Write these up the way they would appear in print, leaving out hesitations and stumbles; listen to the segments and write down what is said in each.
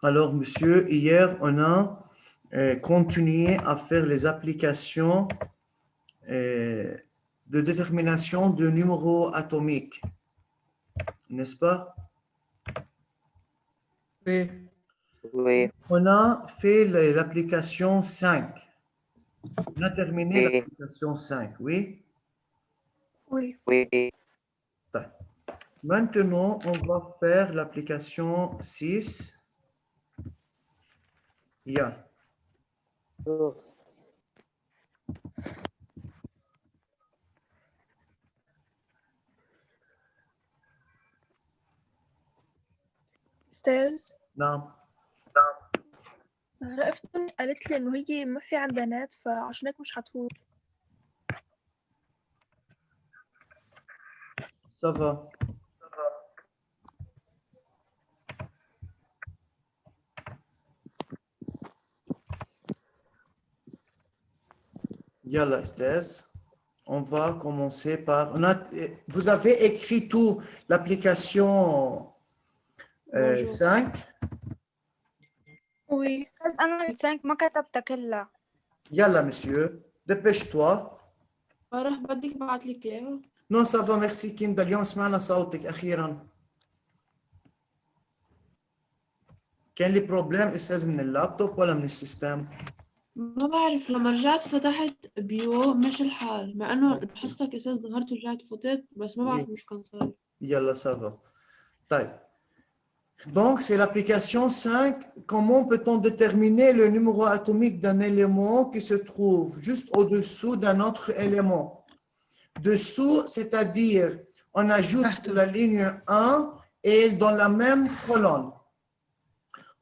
Alors, monsieur, hier, on a continué à faire les applications de détermination de numéros atomiques, n'est-ce pas? Oui. Oui, On a fait l'application 5. On a terminé oui, l'application 5, oui? Oui. oui. Maintenant, on va faire l'application 6. Yeah. أستاذ نعم. زهراء افتن قالت لي إنه هي ما في عندها نت فعشان هيك مش هتفوت. Ça va. Yalla, Esther. On va commencer par... vous avez écrit tout l'application Bonjour. 5. Oui. بس أنا السانك ما كتبتها كلها. Yalla, monsieur. Dépêche-toi. فرح بدك ابعت لك اياها؟ Non, ça va, merci كندا. اليوم سمعنا صوتك أخيرا. كان لي بروبلم استاذ من اللابتوب ولا من السيستم؟ ما بعرف، لما رجعت فتحت بيو مش الحال، مع انه لاحظتك اساس ظهرت ورجعت فتت، بس ما بعرف مش كان صار. Yalla, ça va. طيب. Donc, c'est l'application 5. Comment peut-on déterminer le numéro atomique d'un élément qui se trouve juste au-dessous d'un autre élément? Dessous, c'est-à-dire, on ajoute sur la ligne 1 et dans la même colonne.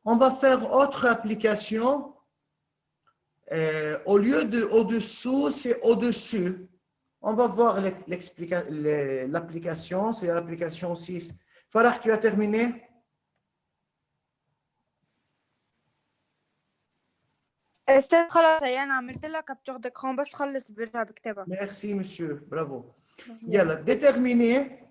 On va faire autre application. Au lieu de au-dessous, c'est au-dessus. On va voir l'application. C'est l'application 6. Farah, tu as terminé? أستاذ خلاص هي أنا عملت لها كابتشر d'écran بس خلص برجع بكتبها. Merci, monsieur. Bravo. Yalla, déterminer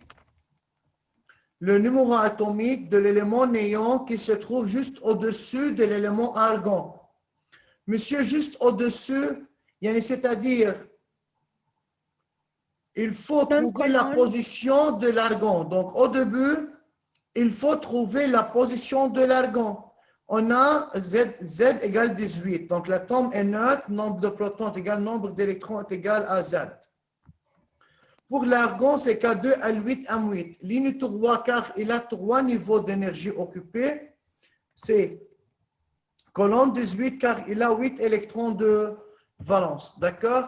le numéro atomique de l'élément néant qui se trouve juste au-dessus de l'élément argon. Monsieur, juste au-dessus, c'est-à-dire, il faut trouver la position de l'argon. Donc, au début, il faut trouver la position de l'argon. On a Z égale 18. Donc, l'atome est neutre, nombre de protons est égal, nombre d'électrons est égal à Z. Pour l'argon, c'est K2L8 M8. Ligne 3, car il a 3 niveaux d'énergie occupés. C'est colonne 18, car il a 8 électrons de valence. D'accord?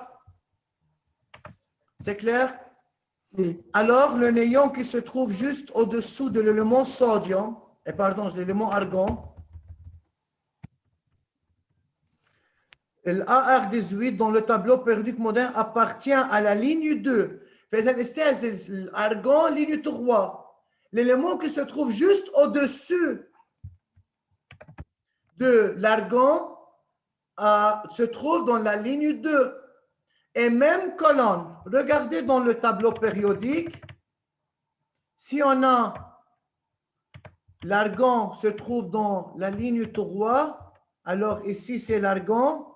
C'est clair? Oui. Alors, le néon qui se trouve juste au-dessous de l'élément sodium, l'élément argon, l'AR18 dans le tableau périodique moderne appartient à la ligne 2. L'argon, ligne 3. L'élément qui se trouve juste au-dessus de l'argon se trouve dans la ligne 2. Et même colonne. Regardez dans le tableau périodique. Si on a l'argon se trouve dans la ligne 3, alors ici c'est l'argon.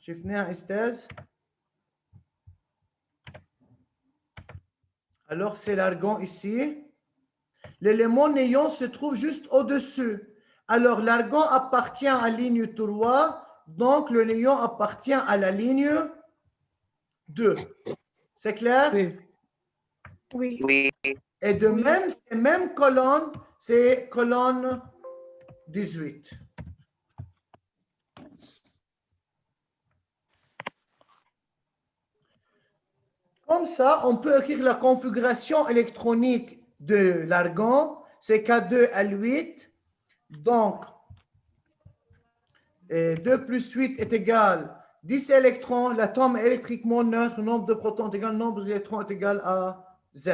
شفناها استاذ. Alors c'est l'argon ici. L'élément néant se trouve juste au-dessus. Alors l'argon appartient à la ligne 3, donc le néant appartient à la ligne 2. C'est clair? Oui. Oui. Oui, Et de même, ces mêmes colonnes, c'est colonne 18. Comme ça, on peut écrire la configuration électronique de l'argon, c'est K2L8. Donc, 2 plus 8 est égal 10 électrons. L'atome est électriquement neutre. Le nombre de protons est égal, le nombre d'électrons est égal à Z.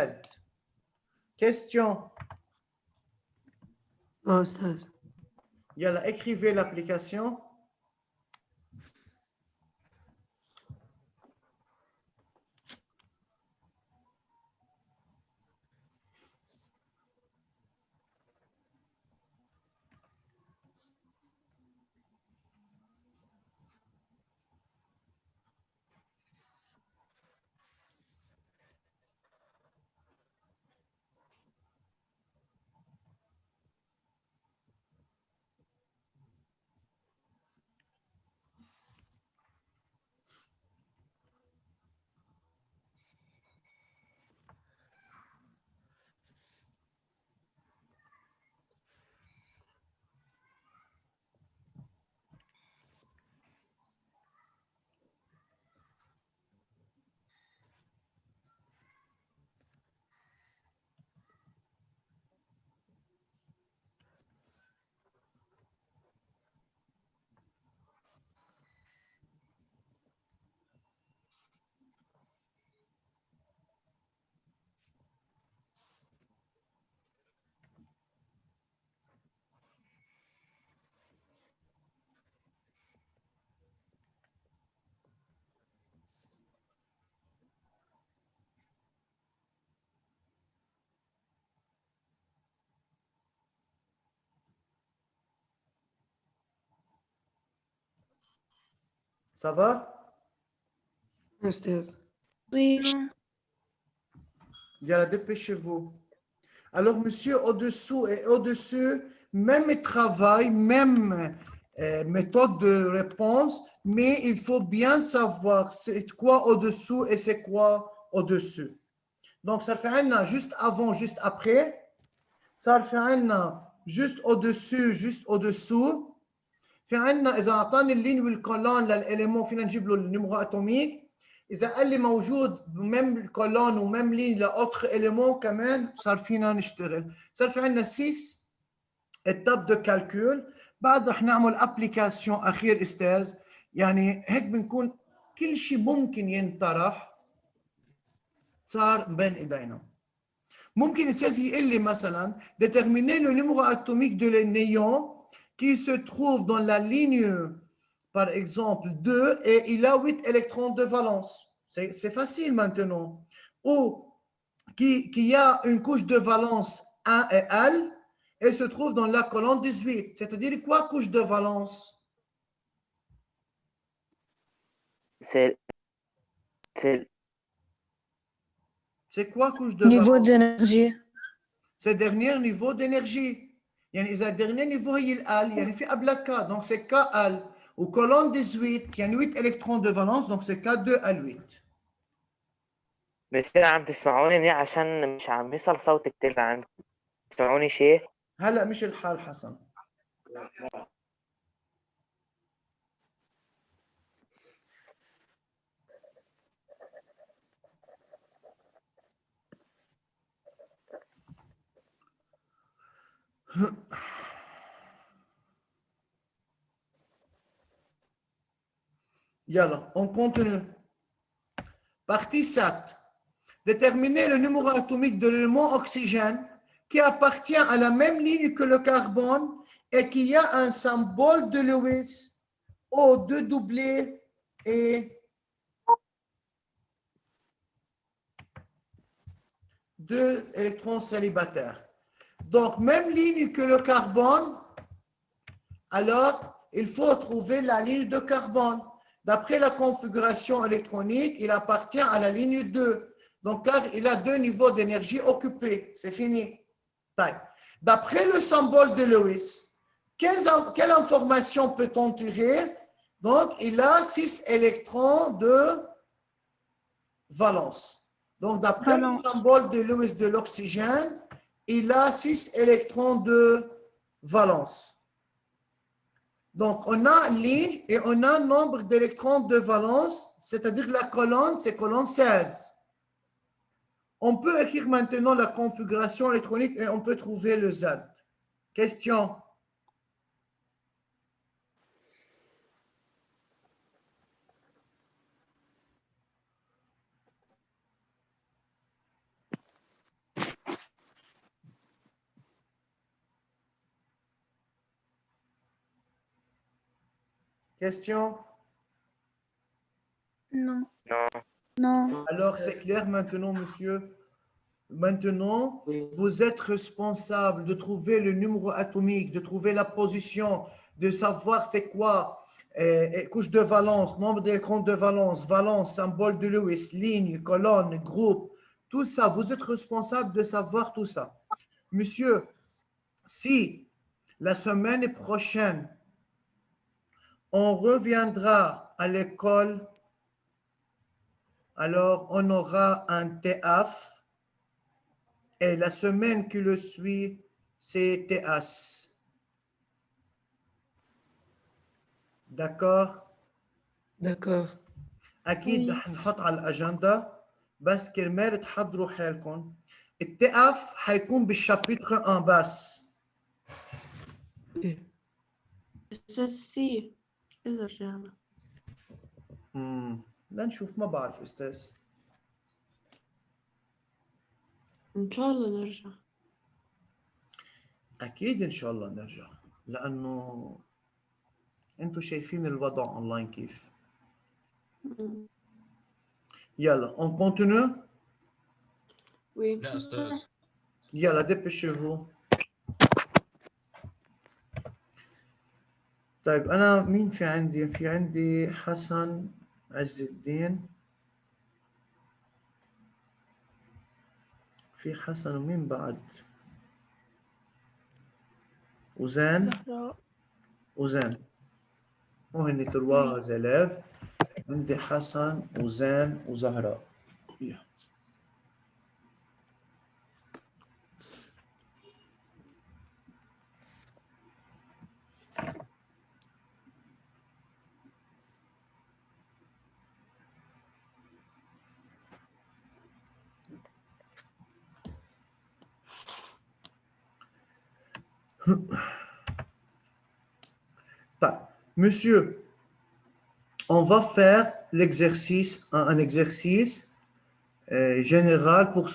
Question. أستاذ. Yalla, écrivez l'application. Ça va? أستاذ. Oui. Bien, dépêchez-vous. Alors, monsieur, au-dessous et au-dessus, même travail, même méthode de réponse, mais il faut bien savoir c'est quoi au-dessous et c'est quoi au-dessus. Donc, ça fait un juste avant, juste après. Ça fait un juste au-dessus, juste au-dessous. في عندنا اذا اعطاني اللين والكولون للاليمون فينا نجيب له النيمرو اتوميك. اذا قال لي موجود ميم الكولون وميم لين لاوتر اليمون كمان صار فينا نشتغل. صار في عندنا 6 étapes de calcul. بعد رح نعمل ابلكاسيون اخير استاذ. يعني هيك بنكون كل شيء ممكن ينطرح صار بين ايدينا. ممكن استاذ يقول لي مثلا déterminer le numéro atomique de l'énéon qui se trouve dans la ligne, par exemple, 2, et il a 8 électrons de valence. C'est facile maintenant. Ou qui a une couche de valence 1 et L, et se trouve dans la colonne 18. C'est-à-dire quoi, couche de valence? C'est quoi, couche de Niveau valence? d'énergie. C'est dernier niveau d'énergie. يعني إذا dernier niveau هي ال يعني في قبلها K donc c'est KL و colonne 18 يعني 8 électrons de valence donc c'est K2L8. بس عم تسمعوني منيح عشان مش عم يوصل صوتي كتير عندكم. تسمعوني شيء؟ هلا مش الحال حسن. Yalla, on continue. Partie 7. Déterminer le numéro atomique de l'élément oxygène qui appartient à la même ligne que le carbone et qui a un symbole de Lewis O2 doublé et 2 électrons célibataires. Donc, même ligne que le carbone, alors il faut trouver la ligne de carbone. D'après la configuration électronique, il appartient à la ligne 2. Donc, car il a 2 niveaux d'énergie occupés. C'est fini. D'après le symbole de Lewis, quelle information peut-on tirer? Donc, il a 6 électrons de valence. Donc, d'après le symbole de Lewis de l'oxygène, il a 6 électrons de valence. Donc, on a ligne et on a nombre d'électrons de valence, c'est-à-dire la colonne, c'est colonne 16. On peut écrire maintenant la configuration électronique et on peut trouver le Z. Question? Question? Non. Non. Non. Alors, c'est clair maintenant, monsieur. Maintenant, vous êtes responsable de trouver le numéro atomique, de trouver la position, de savoir c'est quoi, couche de valence, nombre d'électrons de valence, valence, symbole de Lewis, ligne, colonne, groupe, tout ça. Vous êtes responsable de savoir tout ça. Monsieur, si la semaine prochaine, on reviendra à l'école, alors on aura un TAF. Et la semaine qui le suit, c'est TAS. D'accord? D'accord. أكيد رح نحط على الأجندة بس كرمال تحضروا حالكم. التقف حيكون بالشابيتر 1 بس. أستاذ سي إذا رجعنا. لنشوف ما بعرف أستاذ. إن شاء الله نرجع. أكيد إن شاء الله نرجع لأنه أنتوا شايفين الوضع أونلاين كيف. يلا on continue. Oui. لا أستاذ. يلا dépêchez-vous. طيب أنا مين في عندي؟ في عندي حسن عز الدين، في حسن ومين بعد؟ وزان. زهراء. وزان وهن تروا زلاف. عندي حسن وزان وزهراء. Monsieur, on va faire l'exercice, un exercice général pour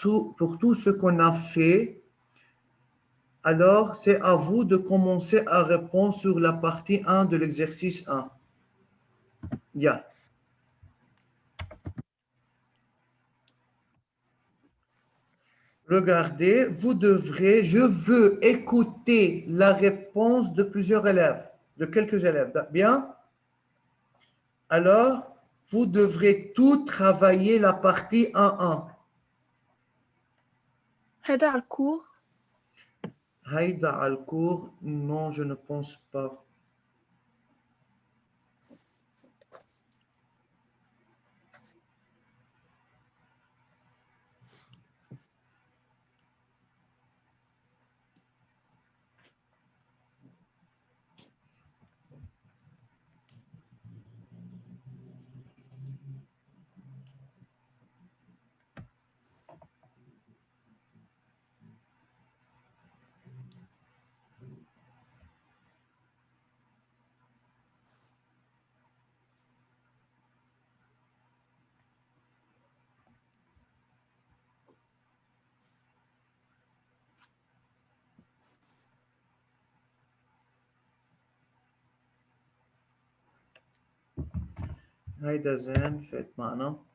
tout ce qu'on a fait. Alors, c'est à vous de commencer à répondre sur la partie 1 de l'exercice 1. Yeah. Regardez, vous devrez, je veux écouter la réponse de plusieurs élèves, de quelques élèves. Bien? Alors, vous devrez tout travailler la partie 1-1. هذا على الكور. Haïda al-Kour, non, je ne pense pas. هيدا زين فات معنا.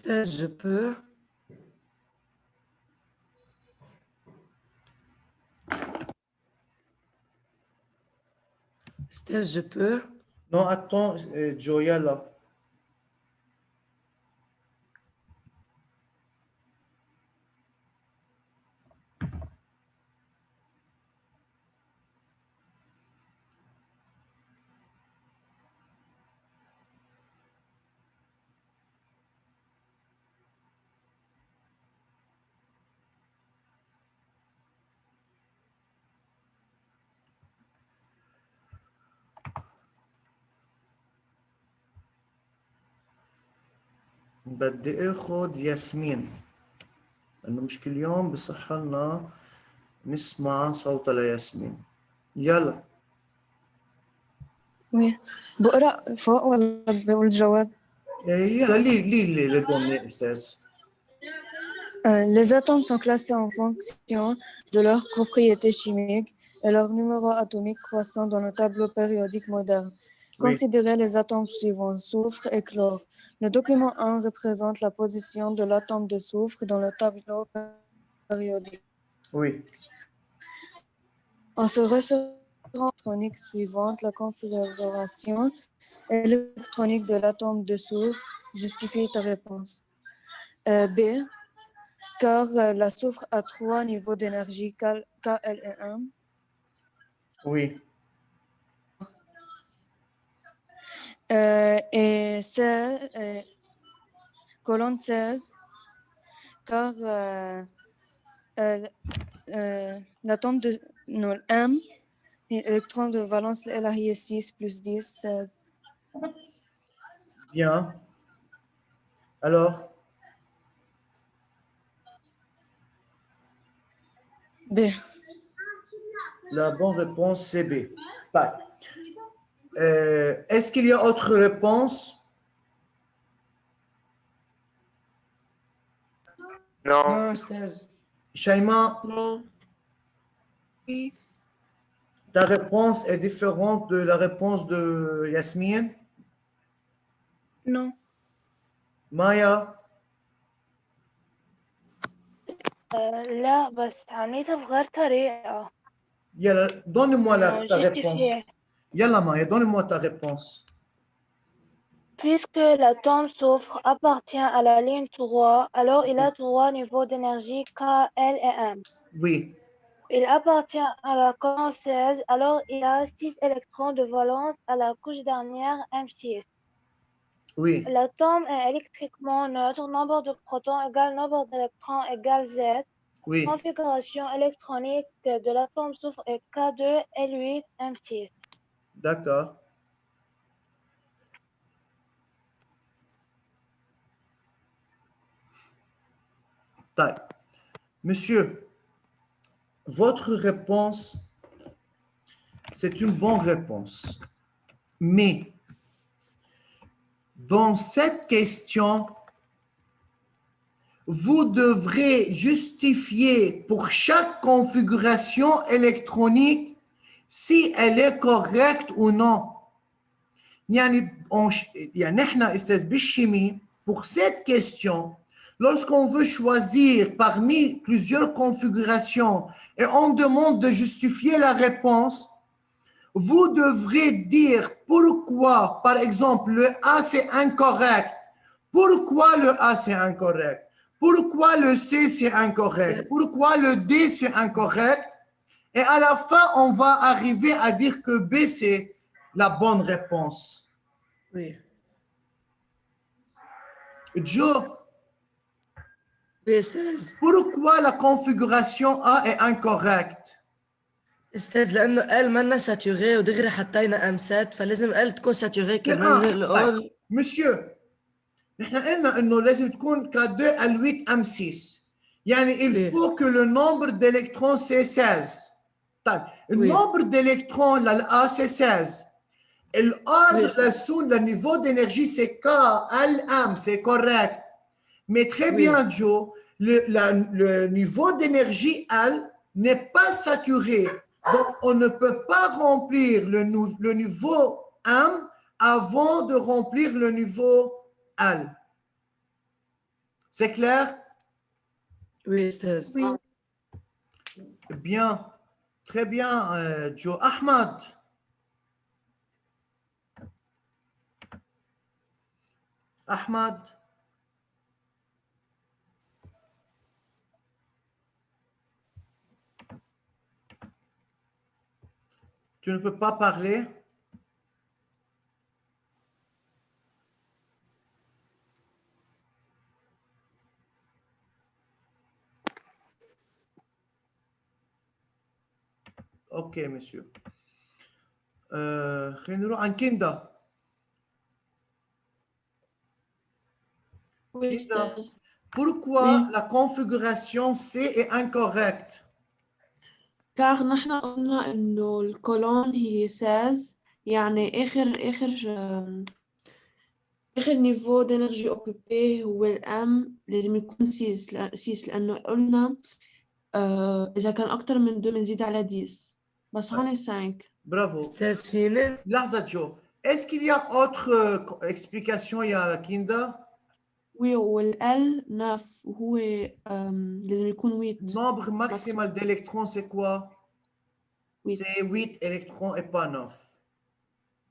Je peux. Je peux. Non, attends, Joya là. بدي اخذ ياسمين لانه مش كل يوم بصح لنا نسمع صوت لياسمين. يلا. وي بقرأ فوق ولا بقول الجواب؟ يلا لي le donner, استاذ. Les atomes sont classés en fonction de leurs propriétés chimiques et leur numéro atomique croissant dans le tableau périodique moderne. Oui. Considérez les atomes suivants, soufre et chlore. Le document 1 représente la position de l'atome de soufre dans le tableau périodique. Oui. En se référant à l'électronique suivante, la configuration électronique de l'atome de soufre justifie ta réponse. B. Car la soufre a 3 niveaux d'énergie, K, L et M. Oui. Et c'est colonne 16, car l'atome de non, M, l'électron de valence elle a 6 plus 10, 16. Bien. Alors, B. la bonne réponse c'est B. Bye. Est-ce qu'il y a autre réponse? Non. Non, Stage. Shaima, Non. Oui. ta réponse est différente de la réponse de Yasmine? Non. Maya, لا بس عملتها بغير طريقة yalla, donne-moi إنه ta réponse. justifier. Yalla Maya, donne-moi ta réponse. Puisque l'atome soufre appartient à la ligne 3, alors il a 3 niveaux d'énergie K, L et M. Oui, Il appartient à la colonne 16, alors il a 6 électrons de valence à la couche dernière M6. oui, L'atome est électriquement neutre, nombre de protons égale nombre d'électrons égale Z. oui. Configuration électronique de l'atome soufre est K2, L8, M6. D'accord. طيب. Monsieur, votre réponse, c'est une bonne réponse. Mais dans cette question, vous devrez justifier pour chaque configuration électronique si elle est correcte ou non. يعني احنا استاذ بالchimie, pour cette question, lorsqu'on veut choisir parmi plusieurs configurations et on demande de justifier la réponse, vous devrez dire pourquoi, par exemple, le A c'est incorrect, pourquoi le A c'est incorrect, pourquoi le C c'est incorrect, pourquoi le D c'est incorrect, et à la fin, on va arriver à dire que B c'est la bonne réponse. Oui. Joe, Oui, أستاذ. pourquoi la configuration A est incorrecte? أستاذ لأنه قال منا ساتوري ودغري حطينا أمسات فلازم قال تكون ساتوري كمان غير الأول. Monsieur, نحن قلنا إنه لازم تكون K2 L8 M6. يعني il faut que le nombre d'électrons c'est 16. طيب, le nombre d'électrons là c'est 16. Le niveau d'énergie c'est K, L, M, c'est correct. Mais très bien, Joe, le niveau d'énergie L n'est pas saturé. Donc, on ne peut pas remplir le niveau M avant de remplir le niveau L. C'est clair? Oui, أستاذ. Oui. Bien. Très bien, Joe. Ahmad. Ahmad. Tu ne peux pas parler? Ok, monsieur. خلينا نروح عن كندا. Oui, Kinda, أستاذ. pourquoi Oui. la configuration C est incorrecte? car نحن قلنا إنه الكولون هي 16 يعني آخر نيفو دينرجي أوكوبي هو الأم لازم يكون 6 لأنه قلنا إذا كان أكتر من 2 بنزيد على 10 بس هون 5. Bravo. أستاذ فينا. Lahza Joe. Est-ce qu'il y a autre explication à Kinda? والال 9 وهو لازم يكون 8. Nombre maximal d'électrons, c'est quoi? 8. C'est 8 électrons et pas 9.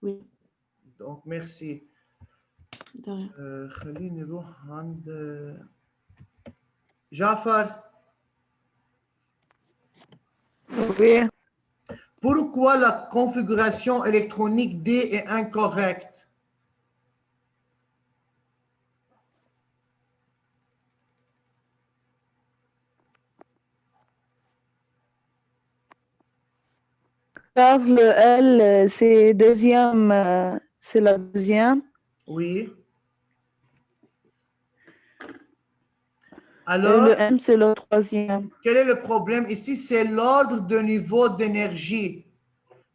Oui. Donc, merci. خليني نروح عند جعفر. Oui. Pourquoi la configuration électronique D est incorrecte? Car le L, c'est deuxième, c'est la deuxième. Oui. Et Alors, le M, c'est le troisième. quel est le problème ici? C'est l'ordre de niveau d'énergie.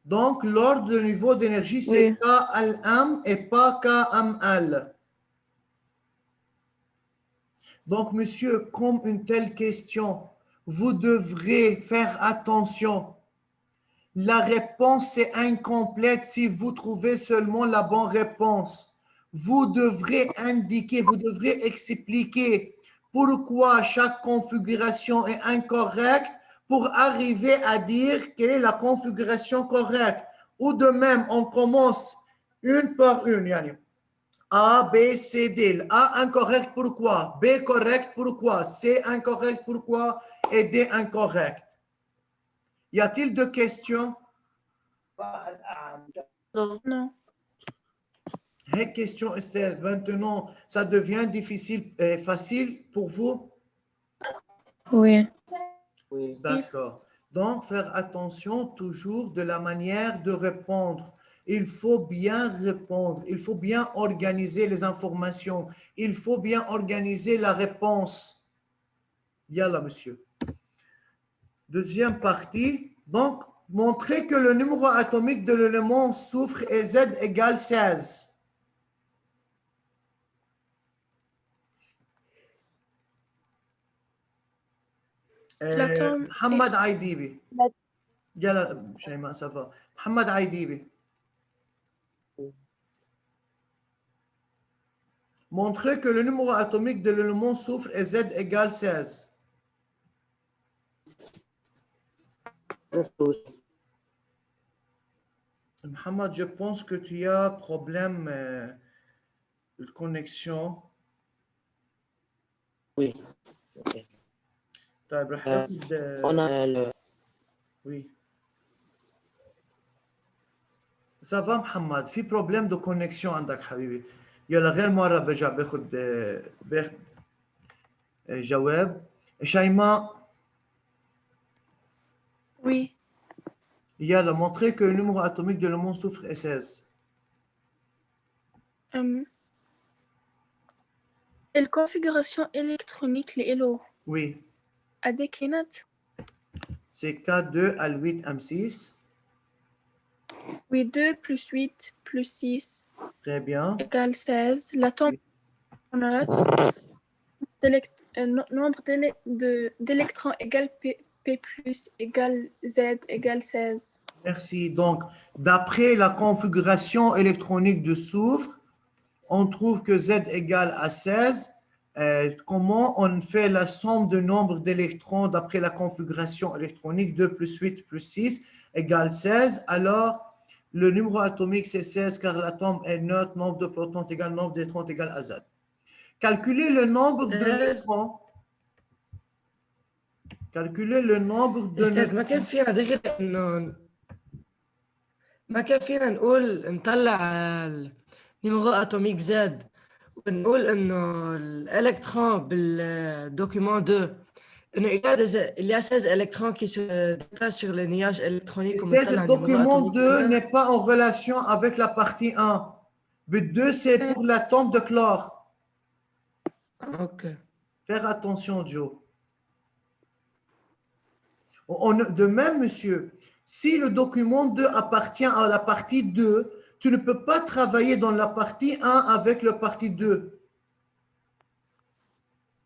Donc, l'ordre de niveau d'énergie, c'est KLM et pas KML. Donc, monsieur, comme une telle question, vous devrez faire attention. La réponse est incomplète si vous trouvez seulement la bonne réponse. vous devrez indiquer, vous devrez expliquer pourquoi chaque configuration est incorrecte pour arriver à dire quelle est la configuration correcte. Ou de même, on commence une par une. Yani. A, B, C, D. A incorrect, pourquoi? B correct, pourquoi? C incorrect, pourquoi? Et D incorrect. Y a-t-il deux questions? Non. Hey, question, Esther. Maintenant, ça devient difficile et facile pour vous? Oui. D'accord. Donc, faire attention toujours de la manière de répondre. Il faut bien répondre. Il faut bien organiser les informations. Il faut bien organiser la réponse. Yallah, monsieur. Deuxième partie. Donc, montrer que le numéro atomique de l'élément soufre est Z égale 16. L'atome محمد عيديبي. لا. يلا شيماء سافا. محمد عيديبي. Montrer que le numéro atomique de l'élément soufre est Z égale 16. Mohamed, je pense que tu as problème de connexion. Oui. طيب رح اخذ oui. Ça va محمد في problème de connexion عندك حبيبي. يلا غير مرة برجع باخذ جواب. شيماء. Oui. يلا montrer que le numéro atomique de l'élément soufre est 16. الconfiguration électronique لإله Oui. قد كانت؟ C'est K2 à 8 M6. Oui, 2 plus 8 plus 6 Très bien. égale 16. L'atome note nombre d'électrons égale P plus égale Z égale 16. Merci. Donc, d'après la configuration électronique de soufre, on trouve que Z égale à 16. Comment on fait la somme de nombre d'électrons d'après la configuration électronique? 2 plus 8 plus 6 égale 16. Alors, le numéro atomique, c'est 16 car l'atome est neutre, nombre de protons égale nombre d'électrons égale à Z. Calculez le nombre de neutrons. Calculez le nombre de أستاذ ما كان فينا دغري إنه ما كان فينا نطلع النيميرو أتوميك زد ونقول إنه الإلكترون بالدوكيومون 2 إنه il y a 16 électrons qui se déplacent sur le nuage électronique. Le document 2 n'est pas en relation avec la partie 1. Le 2, c'est pour l'atome de chlore. Ok. Faire attention, Joe. De même, monsieur, si le document 2 appartient à la partie 2, tu ne peux pas travailler dans la partie 1 avec la partie 2.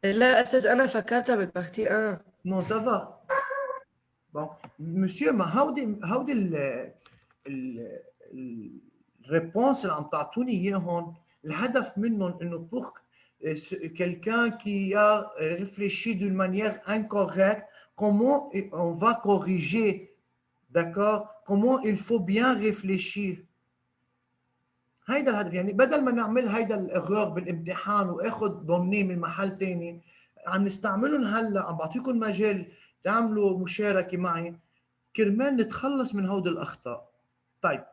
لا أستاذ أنا فكرتها بالبارتي 1. Non, ça va. Bon, monsieur, ما هودي الريبونس اللي عم تعطوني اياهم الهدف منهم انه pour quelqu'un qui a réfléchi d'une manière incorrecte, comment on va corriger, d'accord? Comment il faut bien réfléchir. هيدا الهدف يعني بدل ما نعمل هيدا الاغراق بالامتحان واخذ ضمنيه من محل ثاني عم نستعملهم هلا عم بعطيكم مجال تعملوا مشاركه معي كرمال نتخلص من هود الاخطاء. طيب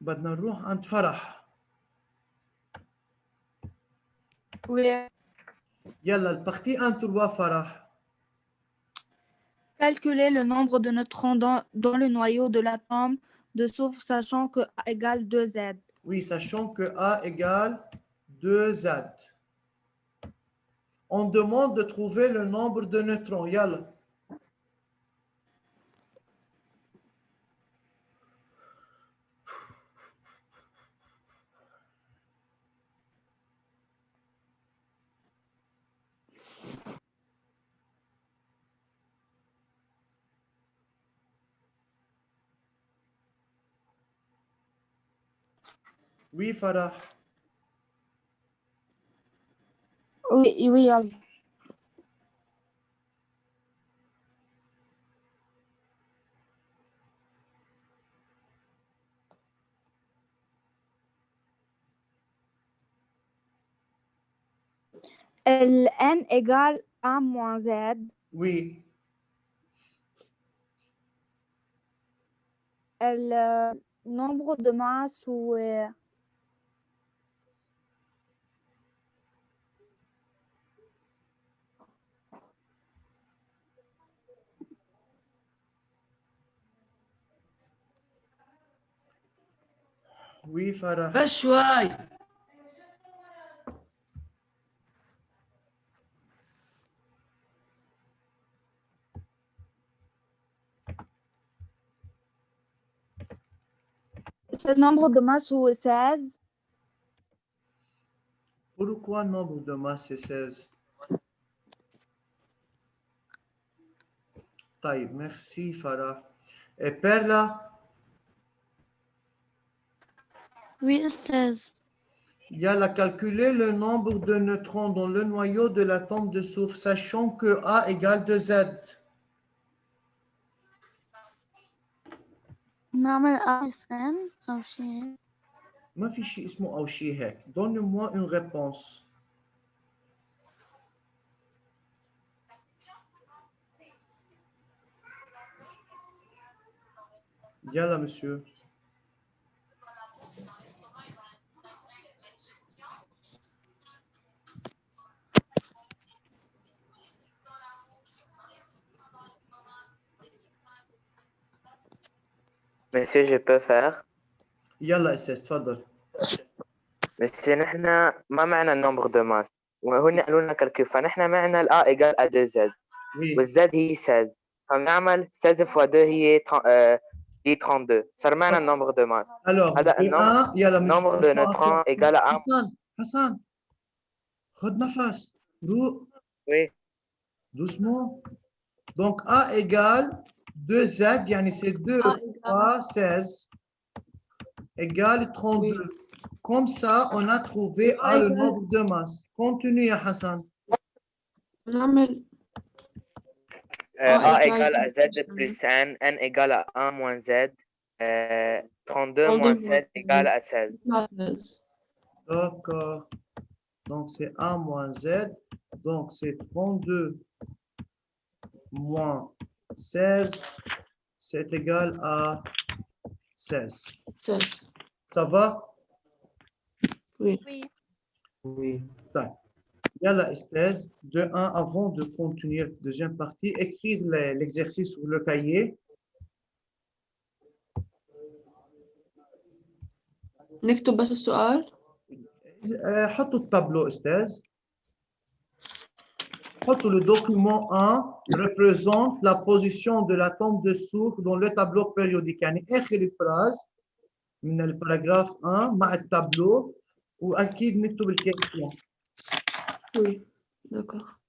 بدنا نروح عند فرح. Oui. يلا البارتي 1 3 فرح. Calculer le nombre de neutrons dans le noyau de l'atome de soufre sachant que A égale 2Z. Oui, sachant que A égale 2Z. On demande de trouver le nombre de neutrons. Yalla. Oui, Farah. Oui, oui, يلا. ال n égale a moins z. Oui. Le nombre de masses ou Oui, Farah. بس شوي. le nombre de masses ou 16. Pourquoi le nombre de masse c'est 16? طيب, merci Farah. Et Perla, Oui, أستاذ. il y a à calculer le nombre de neutrons dans le noyau de l'atome de soufre, sachant que A égale 2Z. نعمل أرسان أو شيء. ما في شيء اسمه أو شيء هيك. Donne-moi une réponse. يلا monsieur. Monsieur, je peux faire. يلا أستاذ تفضل. Monsieur, نحن ما معنا النمبر دو ماس وهن قالوا لنا كالكول فنحن معنا ال A égale à 2Z Oui. والZ هي 16 فبنعمل 16 fois 2 هي 32 صار معنا النمبر دو ماس. Alors, هلا النمبر دو نوترون égale à 1. حسن خد نفس. روح. Oui. Doucement. Donc, A égale 2Z, yani c'est 2 fois 16 égale 32. Oui. Comme ça, on a trouvé A le nombre de masse. Continue, Hassan. نعمل A égale à Z plus N, N égale à 1 moins Z, 32 moins 16 égale à 16. D'accord. Donc, c'est 1 moins Z. Donc, c'est 32 moins 16. C'est égal à 16. 16. Ça va? Oui. Oui. Oui. D'accord. Yalla, Esther, de 1, avant de continuer la deuxième partie, écrire l'exercice sur le cahier. نكتب بس السؤال. حطوا التابلو أستاذ. حطوا le document 1 représente la position de l'atome de soufre dans le tableau périodique. يعني آخر phrase من الباراجراف 1 مع التابلو وأكيد نكتب الكيستيون. Oui. D'accord.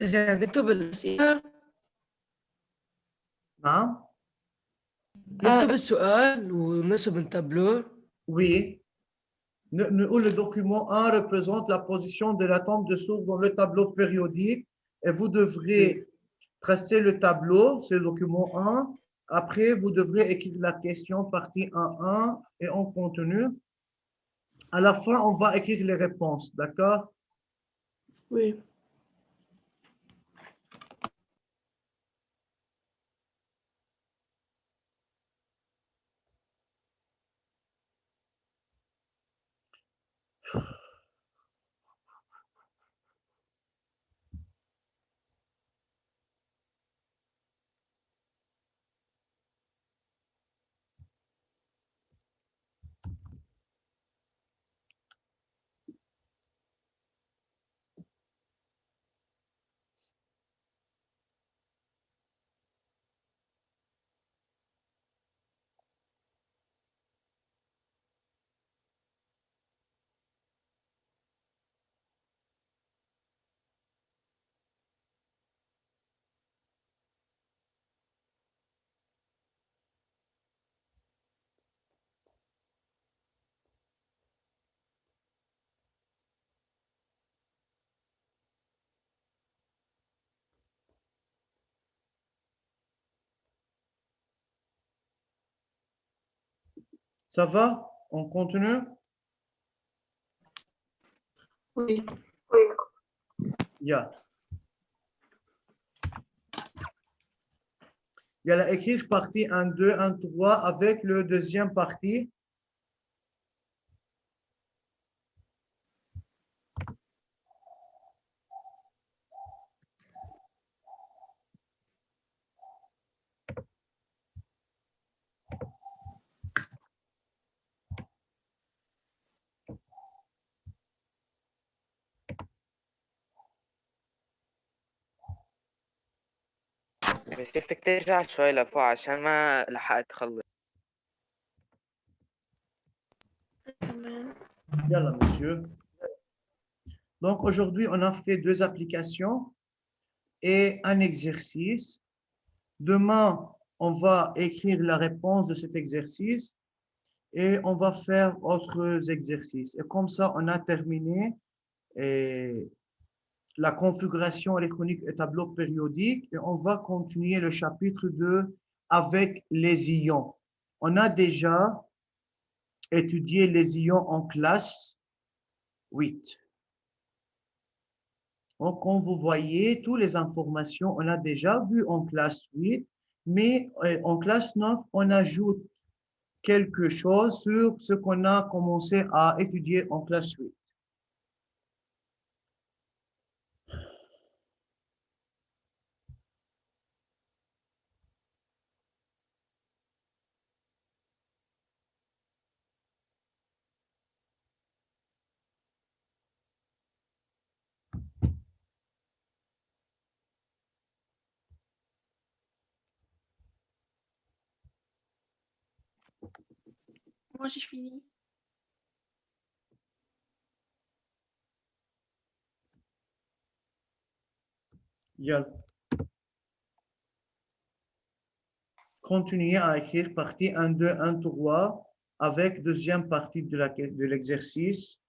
إذا نكتب الأسئلة نعم. نكتب السؤال ونرسم التابلو. Oui. Le document 1 représente la position de l'atome de soufre dans le tableau périodique et vous devrez tracez le tableau, c'est le document 1. Après, vous devrez écrire la question partie 1.1 et en contenu. À la fin, on va écrire les réponses, d'accord? Oui. Ça va? On continue? Oui. Yeah. Il y a la écrire partie 1, 2, 1, 3 avec le deuxième partie. بس فيك ترجع شوي لفوق عشان ما لحقت أخلص. Yalla, monsieur. Donc, aujourd'hui, on a fait 2 applications et un exercice. Demain, on va écrire la réponse de cet exercice et on va faire autres exercices. Et comme ça, on a terminé la configuration électronique et tableau périodique et on va continuer le chapitre 2 avec les ions. On a déjà étudié les ions en classe 8. Donc, comme vous voyez, toutes les informations, on a déjà vu en classe 8, mais en classe 9, on ajoute quelque chose sur ce qu'on a commencé à étudier en classe 8. Moi, j'ai fini. Yalla. Continuez à écrire partie 1, 2, 1, 3 avec deuxième partie de l'exercice.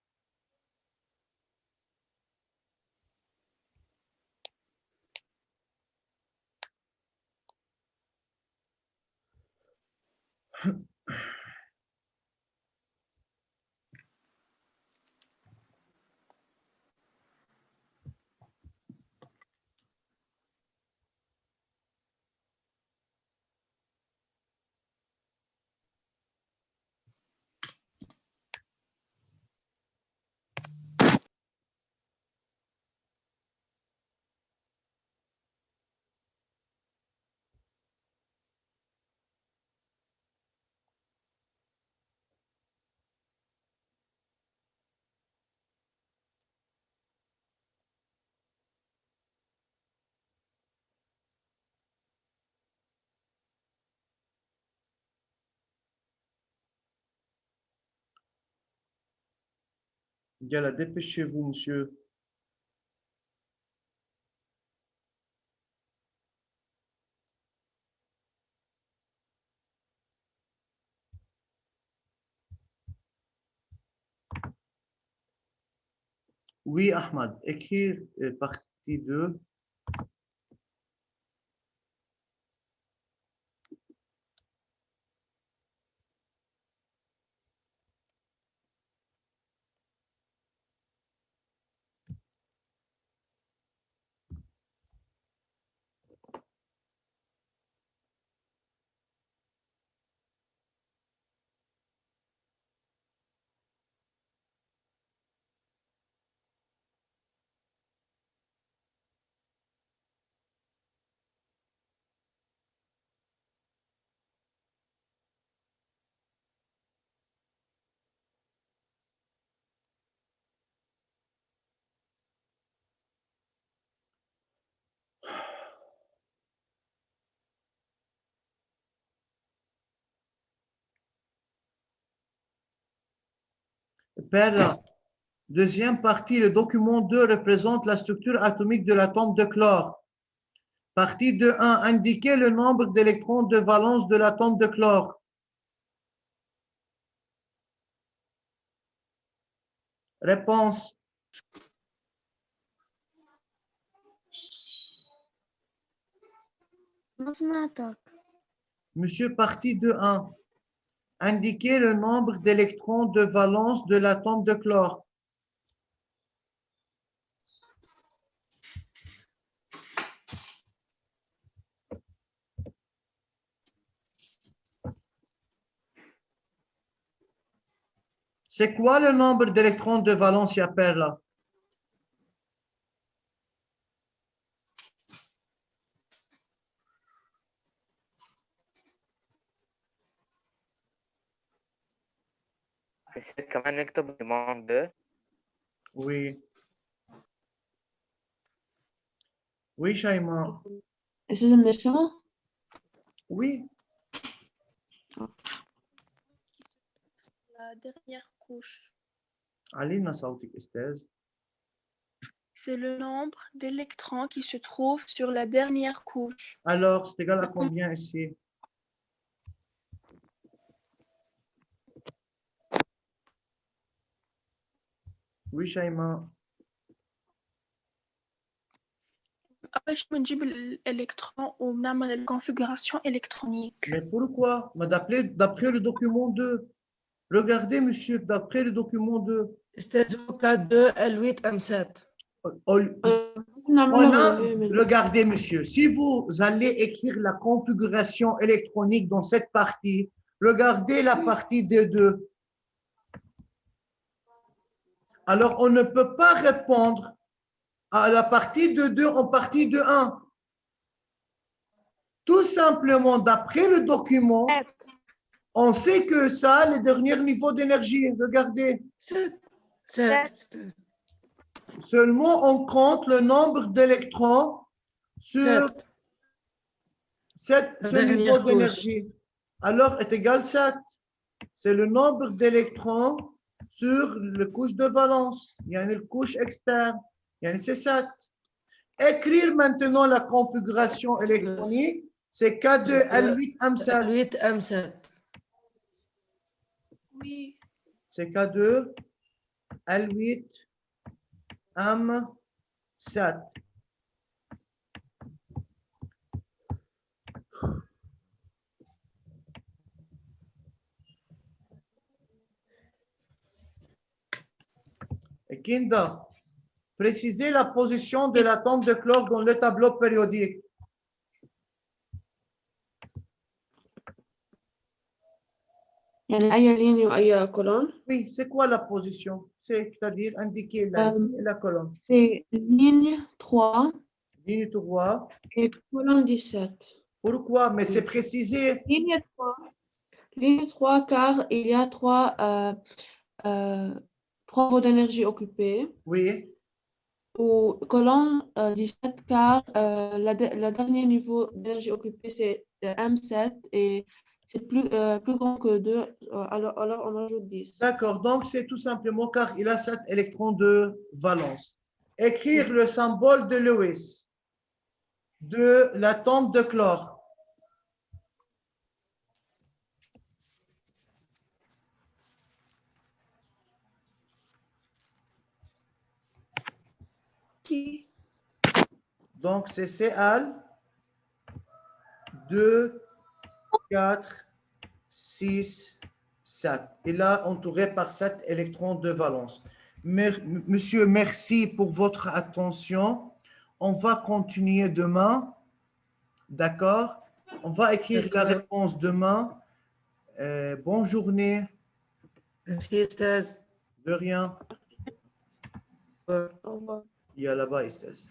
Yalla, dépêchez-vous, monsieur. Oui, Ahmad, écrire partie 2. Perla. Deuxième partie, le document 2 représente la structure atomique de l'atome de chlore. Partie 2.1, indiquez le nombre d'électrons de valence de l'atome de chlore. Réponse. Monsieur, partie 2.1, indiquez le nombre d'électrons de valence de l'atome de chlore. C'est quoi le nombre d'électrons de valence, ya Perla? بصير كمان نكتب دوكيمون 2. Oui. Oui, Shaima. أستاذة منشأة؟ Oui. La dernière couche. Alina صوتك أستاذ. C'est le nombre d'électrons qui se trouvent sur la dernière couche. Alors, c'est égal à combien ici? Oui, Shaima. باش بنجيب الإلكترون وبنعمل الconfiguration électronique. Mais pourquoi? Mais d'après le document 2. Regardez, monsieur, d'après le document 2. أستاذ كاد 2 L8 M7. Regardez, monsieur, si vous allez écrire la configuration électronique dans cette partie, regardez la partie de 2. Alors, on ne peut pas répondre à la partie de 2 en partie de 1. Tout simplement, d'après le document, on sait que ça, le dernier niveau d'énergie, regardez. 7. Seulement, on compte le nombre d'électrons sur ce niveau d'énergie. Alors, est égal 7. C'est le nombre d'électrons sur la couche de valence. Il y a une couche externe. Il y a c'est 7. Écrire maintenant la configuration électronique, c'est K2, L8, M7. L8 M7. Oui. C'est K2, L8, M7. Et Kinda, précisez la position de l'atome de chlore dans le tableau périodique. يعني أي ligne وأي colonne? Oui, c'est quoi la position? C'est-à-dire indiquer la ligne et la colonne. C'est ligne 3 Ligne 3. et colonne 17. Pourquoi? Mais c'est précisé. Ligne 3 car il y a 3 niveaux d'énergie occupés. Oui. Ou colonne 17 car le dernier niveau d'énergie occupée c'est M7 et c'est plus grand que 2, alors on ajoute 10. D'accord, donc c'est tout simplement car il a 7 électrons de valence. Écrire le symbole de Lewis de l'atome de chlore. Qui? Donc c'est Cl 2, 4, 6, 7. Et là, entouré par 7 électrons de valence. Monsieur, merci pour votre attention. On va continuer demain. D'accord? On va écrire la réponse demain. Bonne journée. Merci, Estaz. De rien. Au revoir. Il y a là-bas, Estaz.